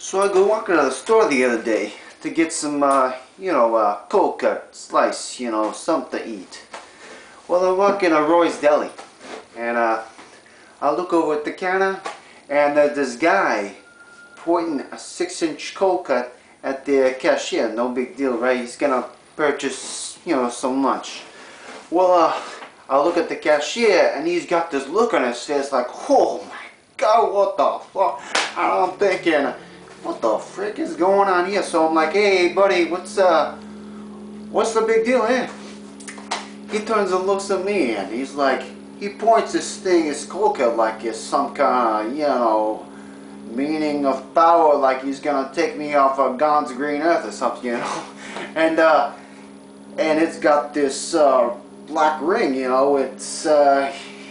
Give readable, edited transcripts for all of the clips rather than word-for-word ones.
So I go walking to the store the other day to get some, cold cut, slice, something to eat. Well, I walk in a Roy's Deli, and I look over at the counter, and there's this guy pointing a 6-inch cold cut at the cashier. No big deal, right? He's gonna purchase, some lunch. Well, I look at the cashier, and he's got this look on his face like, oh my God, what the fuck? And I'm thinking, what the frick is going on here? So I'm like, hey buddy, what's the big deal here? He turns and looks at me, and he's like, he points this thing, his cold cut, like it's some kind of, meaning of power, like he's gonna take me off of God's green earth or something, and it's got this black ring, it's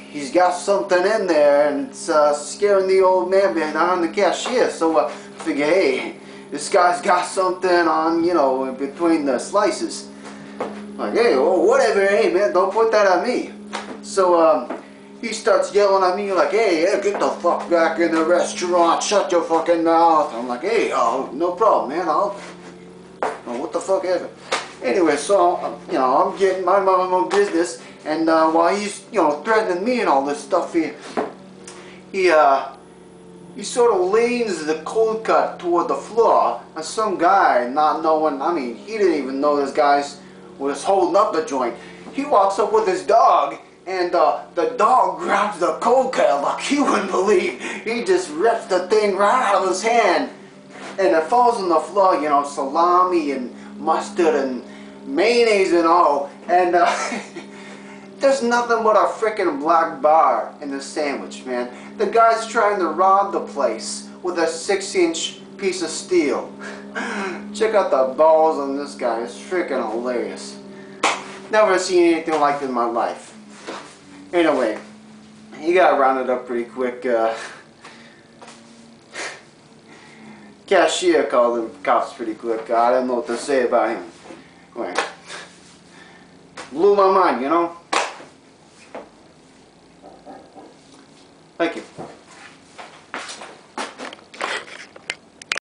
he's got something in there, and it's scaring the old man behind the cashier. So I figure, hey, this guy's got something on, in between the slices. Like, hey, well, whatever, hey man, don't put that on me. So he starts yelling at me like, hey, get the fuck back in the restaurant, shut your fucking mouth. I'm like, hey, no problem, man, what the fuck ever. Anyway, so, I'm getting my own business, and while he's, threatening me and all this stuff, he sort of leans the cold cut toward the floor, and some guy, not knowing, he didn't even know this guy was holding up the joint. He walks up with his dog, and the dog grabs the cold cut like you wouldn't believe. He just rips the thing right out of his hand, and it falls on the floor, salami and mustard and mayonnaise and all, and there's nothing but a frickin' black bar in the sandwich, man. The guy's trying to rob the place with a 6-inch piece of steel. Check out the balls on this guy, it's frickin' hilarious. Never seen anything like this in my life. Anyway, he got rounded up pretty quick. Cashier called him cops pretty quick. I didn't know what to say about him. Anyway, blew my mind,